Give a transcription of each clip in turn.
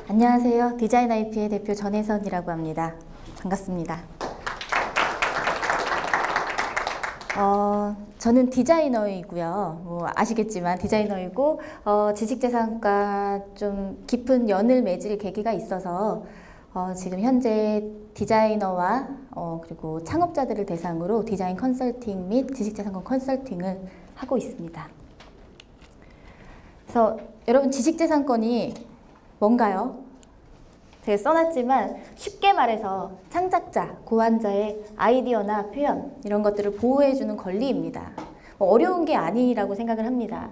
안녕하세요. 디자인 IP의 대표 전혜선이라고 합니다. 반갑습니다. 저는 디자이너이고요. 아시겠지만 디자이너이고 지식재산과 좀 깊은 연을 맺을 계기가 있어서 지금 현재 디자이너와 그리고 창업자들을 대상으로 디자인 컨설팅 및 지식재산권 컨설팅을 하고 있습니다. 그래서 여러분, 지식재산권이 뭔가요? 제가 써놨지만 쉽게 말해서 창작자, 고안자의 아이디어나 표현 이런 것들을 보호해주는 권리입니다. 어려운 게 아니라고 생각을 합니다.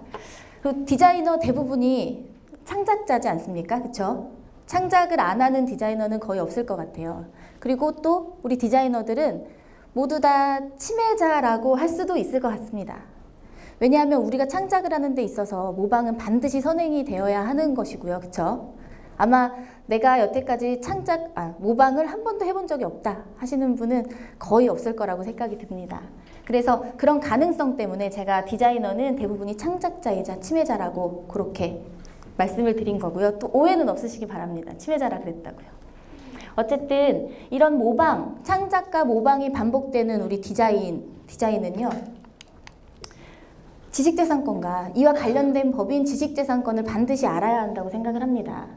그리고 디자이너 대부분이 창작자지 않습니까? 그렇죠? 창작을 안 하는 디자이너는 거의 없을 것 같아요. 그리고 또 우리 디자이너들은 모두 다 침해자라고 할 수도 있을 것 같습니다. 왜냐하면 우리가 창작을 하는 데 있어서 모방은 반드시 선행이 되어야 하는 것이고요. 그렇죠? 아마 내가 여태까지 모방을 한 번도 해본 적이 없다 하시는 분은 거의 없을 거라고 생각이 듭니다. 그래서 그런 가능성 때문에 제가 디자이너는 대부분이 창작자이자 침해자라고 그렇게 말씀을 드린 거고요. 또 오해는 없으시기 바랍니다. 침해자라 그랬다고요. 어쨌든 이런 모방, 창작과 모방이 반복되는 우리 디자인은요. 지식재산권과 이와 관련된 법인 지식재산권을 반드시 알아야 한다고 생각을 합니다.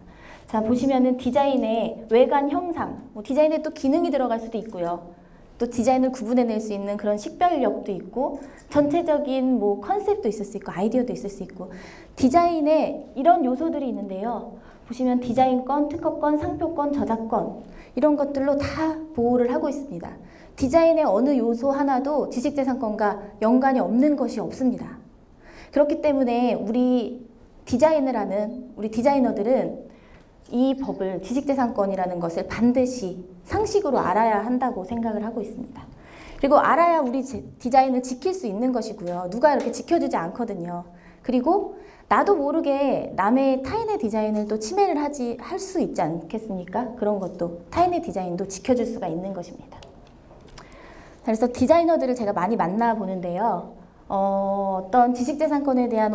자, 보시면은 디자인의 외관 형상, 디자인에 또 기능이 들어갈 수도 있고요. 또 디자인을 구분해낼 수 있는 그런 식별력도 있고, 전체적인 컨셉도 있을 수 있고, 아이디어도 있을 수 있고, 디자인에 이런 요소들이 있는데요. 보시면 디자인권, 특허권, 상표권, 저작권 이런 것들로 다 보호를 하고 있습니다. 디자인의 어느 요소 하나도 지식재산권과 연관이 없는 것이 없습니다. 그렇기 때문에 우리 디자인을 하는 우리 디자이너들은 이 법을, 지식재산권이라는 것을 반드시 상식으로 알아야 한다고 생각을 하고 있습니다. 그리고 알아야 우리 디자인을 지킬 수 있는 것이고요. 누가 이렇게 지켜주지 않거든요. 그리고 나도 모르게 타인의 디자인을 또 침해를 할 수 있지 않겠습니까? 그런 것도 타인의 디자인도 지켜줄 수가 있는 것입니다. 그래서 디자이너들을 제가 많이 만나보는데요. 어떤 지식재산권에 대한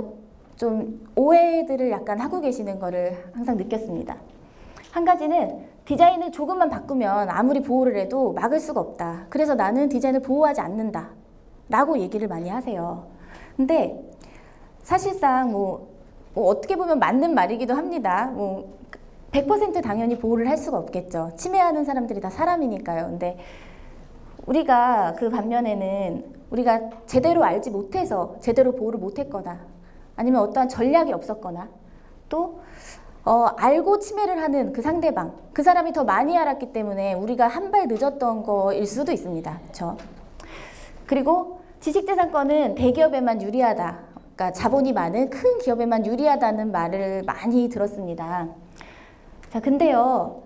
좀 오해들을 약간 하고 계시는 거를 항상 느꼈습니다. 한 가지는 디자인을 조금만 바꾸면 아무리 보호를 해도 막을 수가 없다. 그래서 나는 디자인을 보호하지 않는다 라고 얘기를 많이 하세요. 근데 사실상 어떻게 보면 맞는 말이기도 합니다. 100% 당연히 보호를 할 수가 없겠죠. 침해하는 사람들이 다 사람이니까요. 근데 우리가 그 반면에는 우리가 제대로 알지 못해서 제대로 보호를 못했거나 아니면 어떠한 전략이 없었거나 또 알고 침해를 하는 그 상대방, 그 사람이 더 많이 알았기 때문에 우리가 한 발 늦었던 거일 수도 있습니다. 그렇죠? 그리고 지식재산권은 대기업에만 유리하다. 그러니까 자본이 많은 큰 기업에만 유리하다는 말을 많이 들었습니다. 자, 근데요.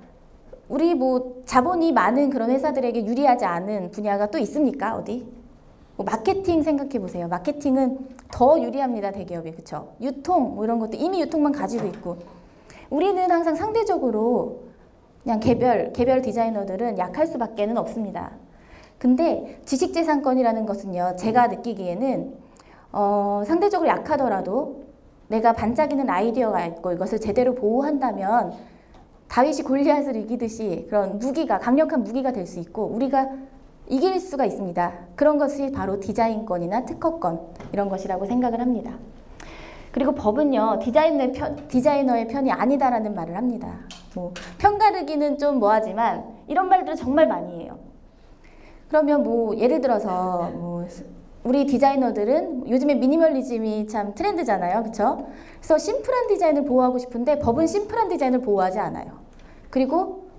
우리 자본이 많은 그런 회사들에게 유리하지 않은 분야가 또 있습니까? 어디? 마케팅 생각해 보세요. 마케팅은 더 유리합니다. 대기업이. 그렇죠? 유통 이런 것도 이미 유통만 가지고 있고, 우리는 항상 상대적으로 그냥 개별 디자이너들은 약할 수밖에는 없습니다. 근데 지식재산권이라는 것은요, 제가 느끼기에는 상대적으로 약하더라도 내가 반짝이는 아이디어가 있고 이것을 제대로 보호한다면 다윗이 골리앗을 이기듯이 그런 강력한 무기가 될 수 있고 우리가 이길 수가 있습니다. 그런 것이 바로 디자인권이나 특허권 이런 것이라고 생각을 합니다. 그리고 법은요, 디자이너의 편이 아니다라는 말을 합니다. 편가르기는 좀 뭐하지만 이런 말들을 정말 많이 해요. 그러면 예를 들어서 우리 디자이너들은 요즘에 미니멀리즘이 참 트렌드잖아요. 그렇죠? 그래서 심플한 디자인을 보호하고 싶은데 법은 심플한 디자인을 보호하지 않아요. 그리고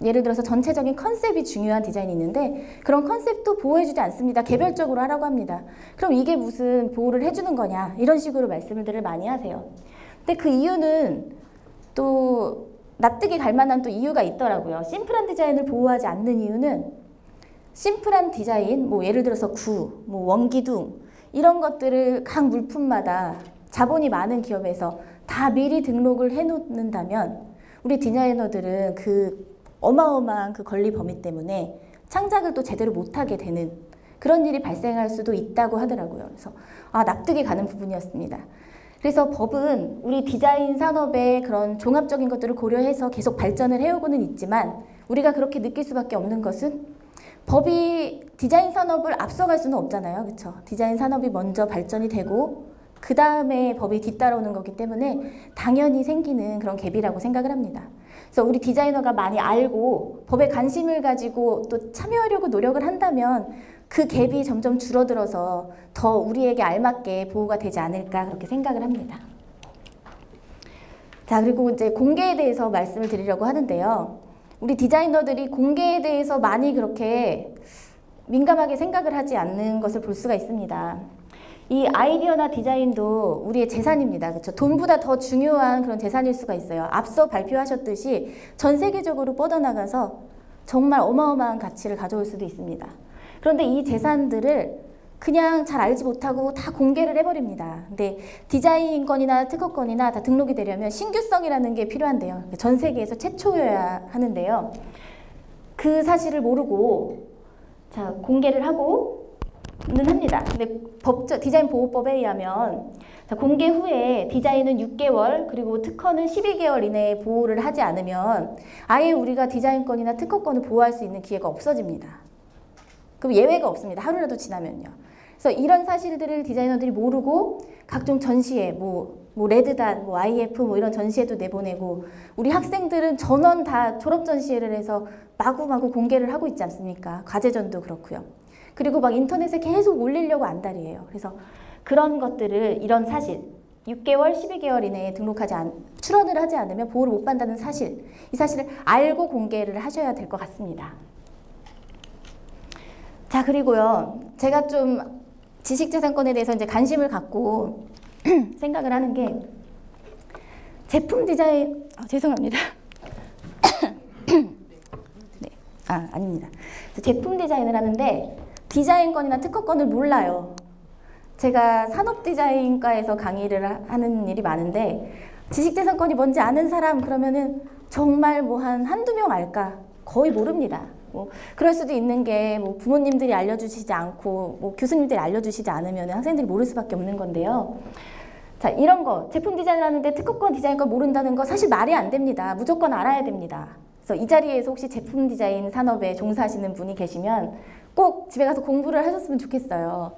예를 들어서 전체적인 컨셉이 중요한 디자인이 있는데 그런 컨셉도 보호해주지 않습니다. 개별적으로 하라고 합니다. 그럼 이게 무슨 보호를 해주는 거냐 이런 식으로 말씀들을 많이 하세요. 근데 그 이유는 또 납득이 갈 만한 또 이유가 있더라고요. 심플한 디자인을 보호하지 않는 이유는 심플한 디자인, 예를 들어서 원기둥 이런 것들을 각 물품마다 자본이 많은 기업에서 다 미리 등록을 해놓는다면 우리 디자이너들은 그 어마어마한 그 권리 범위 때문에 창작을 또 제대로 못하게 되는 그런 일이 발생할 수도 있다고 하더라고요. 그래서 납득이 가는 부분이었습니다. 그래서 법은 우리 디자인 산업의 그런 종합적인 것들을 고려해서 계속 발전을 해오고는 있지만 우리가 그렇게 느낄 수밖에 없는 것은 법이 디자인 산업을 앞서갈 수는 없잖아요. 그렇죠? 디자인 산업이 먼저 발전이 되고 그 다음에 법이 뒤따라오는 거기 때문에 당연히 생기는 그런 갭이라고 생각을 합니다. 그래서 우리 디자이너가 많이 알고 법에 관심을 가지고 또 참여하려고 노력을 한다면 그 갭이 점점 줄어들어서 더 우리에게 알맞게 보호가 되지 않을까 그렇게 생각을 합니다. 자, 그리고 이제 공개에 대해서 말씀을 드리려고 하는데요. 우리 디자이너들이 공개에 대해서 많이 그렇게 민감하게 생각을 하지 않는 것을 볼 수가 있습니다. 이 아이디어나 디자인도 우리의 재산입니다. 그렇죠? 돈보다 더 중요한 그런 재산일 수가 있어요. 앞서 발표하셨듯이 전 세계적으로 뻗어나가서 정말 어마어마한 가치를 가져올 수도 있습니다. 그런데 이 재산들을 그냥 잘 알지 못하고 다 공개를 해버립니다. 근데 디자인권이나 특허권이나 다 등록이 되려면 신규성이라는 게 필요한데요. 전 세계에서 최초여야 하는데요. 그 사실을 모르고 자, 공개를 하고는 합니다. 근데 디자인 보호법에 의하면 자, 공개 후에 디자인은 6개월 그리고 특허는 12개월 이내에 보호를 하지 않으면 아예 우리가 디자인권이나 특허권을 보호할 수 있는 기회가 없어집니다. 그럼 예외가 없습니다. 하루라도 지나면요. 그래서 이런 사실들을 디자이너들이 모르고 각종 전시회, 레드닷, IF 이런 전시회도 내보내고 우리 학생들은 전원 다 졸업 전시회를 해서 마구마구 공개를 하고 있지 않습니까? 과제전도 그렇고요. 그리고 막 인터넷에 계속 올리려고 안달이에요. 그래서 그런 것들을 이런 사실 6개월, 12개월 이내에 출원을 하지 않으면 보호를 못 받는다는 사실, 이 사실을 알고 공개를 하셔야 될 것 같습니다. 자, 그리고요. 제가 좀 지식재산권에 대해서 이제 관심을 갖고 생각을 하는 게 제품 디자인, 죄송합니다. 네, 아닙니다. 제품 디자인을 하는데 디자인권이나 특허권을 몰라요. 제가 산업디자인과에서 강의를 하는 일이 많은데 지식재산권이 뭔지 아는 사람 그러면은 정말 한두 명 알까? 거의 모릅니다. 그럴 수도 있는 게 부모님들이 알려주시지 않고 교수님들이 알려주시지 않으면 학생들이 모를 수밖에 없는 건데요. 자, 이런 거 제품 디자인을 하는데 특허권 디자인권 모른다는 거 사실 말이 안 됩니다. 무조건 알아야 됩니다. 그래서 이 자리에서 혹시 제품 디자인 산업에 종사하시는 분이 계시면 꼭 집에 가서 공부를 하셨으면 좋겠어요.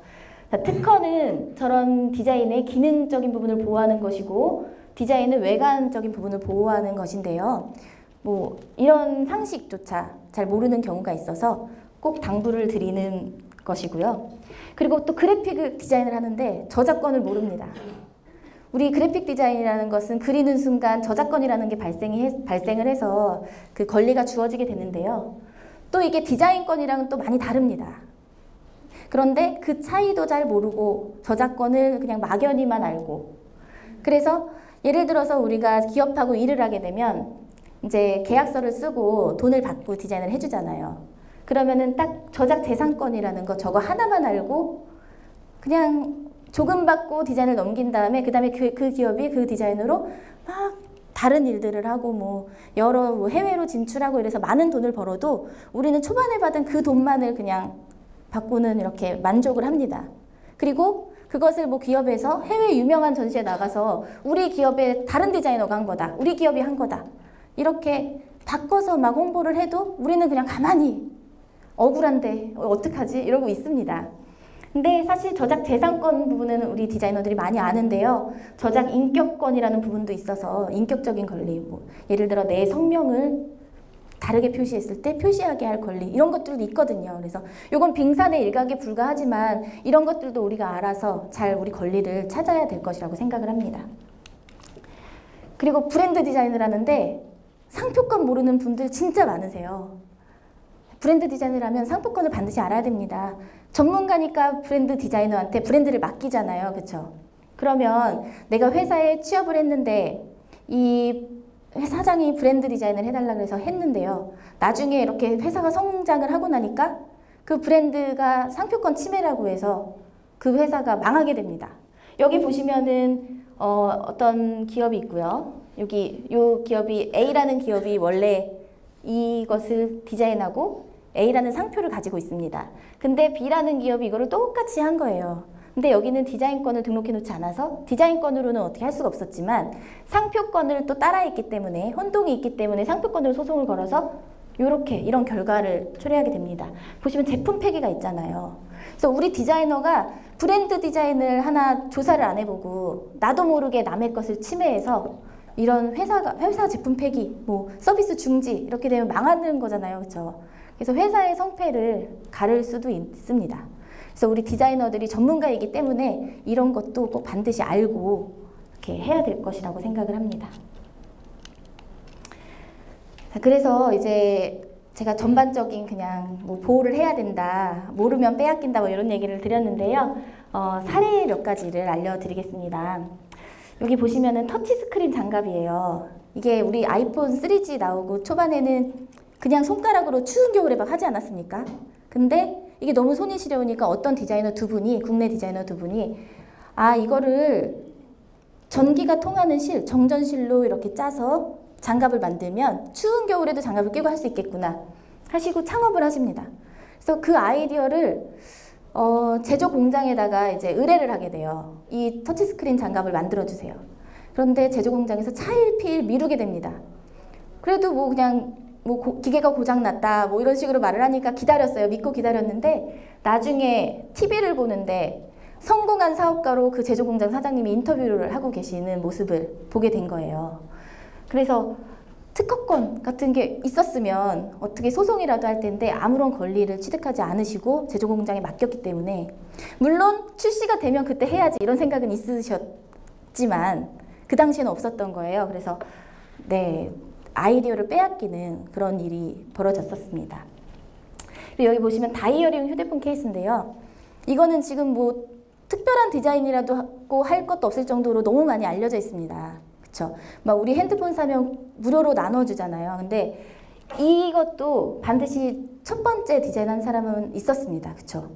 자, 특허는 저런 디자인의 기능적인 부분을 보호하는 것이고 디자인은 외관적인 부분을 보호하는 것인데요. 이런 상식조차 잘 모르는 경우가 있어서 꼭 당부를 드리는 것이고요. 그리고 또 그래픽 디자인을 하는데 저작권을 모릅니다. 우리 그래픽 디자인이라는 것은 그리는 순간 저작권이라는 게 발생을 해서 그 권리가 주어지게 되는데요. 또 이게 디자인권이랑은 또 많이 다릅니다. 그런데 그 차이도 잘 모르고 저작권을 그냥 막연히만 알고 그래서 예를 들어서 우리가 기업하고 일을 하게 되면 이제 계약서를 쓰고 돈을 받고 디자인을 해주잖아요. 그러면은 딱 저작재산권이라는 거 저거 하나만 알고 그냥 조금 받고 디자인을 넘긴 다음에 그 다음에 그 기업이 그 디자인으로 막 다른 일들을 하고 여러 해외로 진출하고 이래서 많은 돈을 벌어도 우리는 초반에 받은 그 돈만을 그냥 받고는 이렇게 만족을 합니다. 그리고 그것을 기업에서 해외 유명한 전시에 나가서 우리 기업의 다른 디자이너가 한 거다. 우리 기업이 한 거다. 이렇게 바꿔서 막 홍보를 해도 우리는 그냥 가만히 억울한데 어떡하지? 이러고 있습니다. 근데 사실 저작 재산권 부분은 우리 디자이너들이 많이 아는데요. 저작 인격권이라는 부분도 있어서 인격적인 권리, 예를 들어 내 성명을 다르게 표시했을 때 표시하게 할 권리 이런 것들도 있거든요. 그래서 이건 빙산의 일각에 불과하지만 이런 것들도 우리가 알아서 잘 우리 권리를 찾아야 될 것이라고 생각을 합니다. 그리고 브랜드 디자인을 하는데 상표권 모르는 분들 진짜 많으세요. 브랜드 디자인을 하면 상표권을 반드시 알아야 됩니다. 전문가니까 브랜드 디자이너한테 브랜드를 맡기잖아요. 그렇죠? 그러면 내가 회사에 취업을 했는데 이 사장이 브랜드 디자인을 해달라고 해서 했는데요. 나중에 이렇게 회사가 성장을 하고 나니까 그 브랜드가 상표권 침해라고 해서 그 회사가 망하게 됩니다. 여기 보시면은 어떤 기업이 있고요. 여기 이 기업이 A라는 기업이 원래 이것을 디자인하고 A라는 상표를 가지고 있습니다. 근데 B라는 기업이 이거를 똑같이 한 거예요. 근데 여기는 디자인권을 등록해 놓지 않아서 디자인권으로는 어떻게 할 수가 없었지만 상표권을 또 따라 있기 때문에 혼동이 있기 때문에 상표권으로 소송을 걸어서 이런 결과를 초래하게 됩니다. 보시면 제품 폐기가 있잖아요. 그래서 우리 디자이너가 브랜드 디자인을 하나 조사를 안 해보고 나도 모르게 남의 것을 침해해서 이런 회사 제품 폐기, 뭐 서비스 중지 이렇게 되면 망하는 거잖아요. 그렇죠? 그래서 회사의 성패를 가를 수도 있습니다. 그래서 우리 디자이너들이 전문가이기 때문에 이런 것도 꼭 반드시 알고 이렇게 해야 될 것이라고 생각을 합니다. 자, 그래서 이제 제가 전반적인 그냥 뭐 보호를 해야 된다, 모르면 빼앗긴다 뭐 이런 얘기를 드렸는데요. 사례 몇 가지를 알려드리겠습니다. 여기 보시면은 터치스크린 장갑이에요. 이게 우리 아이폰 3G 나오고 초반에는 그냥 손가락으로 추운 겨울에 막 하지 않았습니까? 근데 이게 너무 손이 시려우니까 어떤 디자이너 두 분이, 국내 디자이너 두 분이 이거를 전기가 통하는 정전실로 이렇게 짜서 장갑을 만들면 추운 겨울에도 장갑을 끼고 할 수 있겠구나 하시고 창업을 하십니다. 그래서 그 아이디어를 제조 공장에다가 이제 의뢰를 하게 돼요. 이 터치스크린 장갑을 만들어 주세요. 그런데 제조 공장에서 차일피일 미루게 됩니다. 그래도 뭐 그냥 기계가 고장났다 뭐 이런 식으로 말을 하니까 기다렸어요. 믿고 기다렸는데 나중에 TV를 보는데 성공한 사업가로 그 제조 공장 사장님이 인터뷰를 하고 계시는 모습을 보게 된 거예요. 그래서 특허권 같은 게 있었으면 어떻게 소송이라도 할 텐데 아무런 권리를 취득하지 않으시고 제조 공장에 맡겼기 때문에 물론 출시가 되면 그때 해야지 이런 생각은 있으셨지만 그 당시에는 없었던 거예요. 그래서 네, 아이디어를 빼앗기는 그런 일이 벌어졌었습니다. 그리고 여기 보시면 다이어리용 휴대폰 케이스인데요. 이거는 지금 뭐 특별한 디자인이라도 하고 할 것도 없을 정도로 너무 많이 알려져 있습니다. 그쵸? 막 우리 핸드폰 사면 무료로 나눠주잖아요. 근데 이것도 반드시 첫 번째 디자인한 사람은 있었습니다. 그쵸?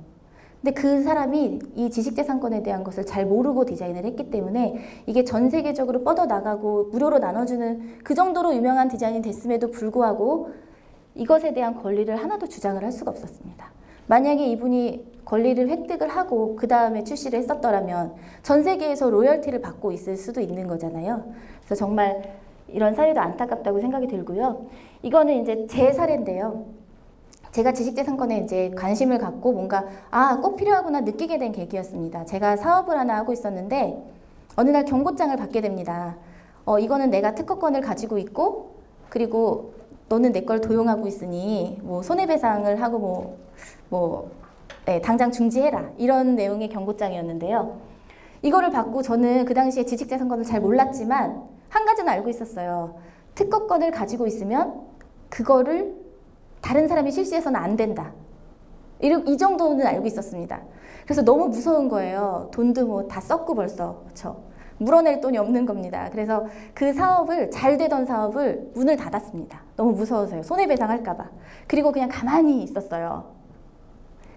근데 그 사람이 이 지식재산권에 대한 것을 잘 모르고 디자인을 했기 때문에 이게 전 세계적으로 뻗어나가고 무료로 나눠주는 그 정도로 유명한 디자인이 됐음에도 불구하고 이것에 대한 권리를 하나도 주장을 할 수가 없었습니다. 만약에 이분이 권리를 획득을 하고 그 다음에 출시를 했었더라면 전 세계에서 로열티를 받고 있을 수도 있는 거잖아요. 그래서 정말 이런 사례도 안타깝다고 생각이 들고요. 이거는 이제 제 사례인데요. 제가 지식재산권에 이제 관심을 갖고 뭔가 꼭 필요하구나 느끼게 된 계기였습니다. 제가 사업을 하나 하고 있었는데 어느 날 경고장을 받게 됩니다. 이거는 내가 특허권을 가지고 있고 그리고 너는 내 걸 도용하고 있으니 뭐 손해배상을 하고 네, 당장 중지해라 이런 내용의 경고장이었는데요. 이거를 받고 저는 그 당시에 지식재산권을 잘 몰랐지만 한 가지는 알고 있었어요. 특허권을 가지고 있으면 그거를 다른 사람이 실시해서는 안 된다. 이 정도는 알고 있었습니다. 그래서 너무 무서운 거예요. 돈도 뭐 다 썼고 벌써. 그쵸? 물어낼 돈이 없는 겁니다. 그래서 그 사업을, 잘 되던 사업을 문을 닫았습니다. 너무 무서워서요. 손해배상할까봐. 그리고 그냥 가만히 있었어요.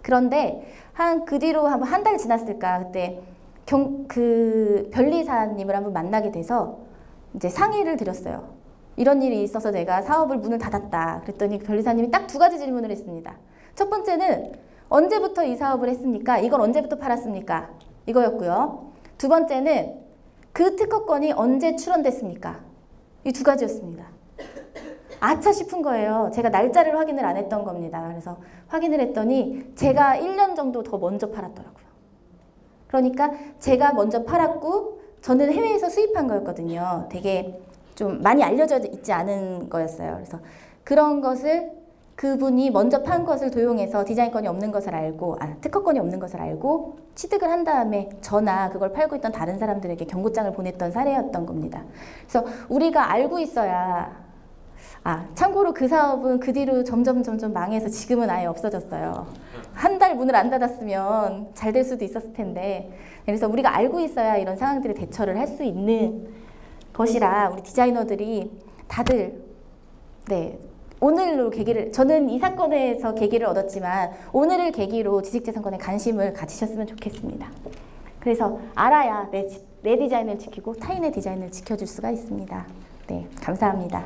그런데 그 뒤로 한 달 지났을까 그때 그 변리사님을 한번 만나게 돼서 이제 상의를 드렸어요. 이런 일이 있어서 내가 사업을 문을 닫았다. 그랬더니 변리사님이 딱 두 가지 질문을 했습니다. 첫 번째는 언제부터 이 사업을 했습니까? 이걸 언제부터 팔았습니까? 이거였고요. 두 번째는 그 특허권이 언제 출원됐습니까? 이 두 가지였습니다. 아차 싶은 거예요. 제가 날짜를 확인을 안 했던 겁니다. 그래서 확인을 했더니 제가 1년 정도 더 먼저 팔았더라고요. 그러니까 제가 먼저 팔았고 저는 해외에서 수입한 거였거든요. 되게 좀 많이 알려져 있지 않은 거였어요. 그래서 그런 것을 그분이 먼저 판 것을 도용해서 디자인권이 없는 것을 알고, 특허권이 없는 것을 알고 취득을 한 다음에 저나 그걸 팔고 있던 다른 사람들에게 경고장을 보냈던 사례였던 겁니다. 그래서 우리가 알고 있어야, 참고로 그 사업은 그 뒤로 점점 망해서 지금은 아예 없어졌어요. 한 달 문을 안 닫았으면 잘 될 수도 있었을 텐데, 그래서 우리가 알고 있어야 이런 상황들에 대처를 할 수 있는 것이라 우리 디자이너들이 다들 오늘로 계기를, 저는 이 사건에서 계기를 얻었지만 오늘을 계기로 지식재산권에 관심을 가지셨으면 좋겠습니다. 그래서 알아야 내 디자인을 지키고 타인의 디자인을 지켜줄 수가 있습니다. 네, 감사합니다.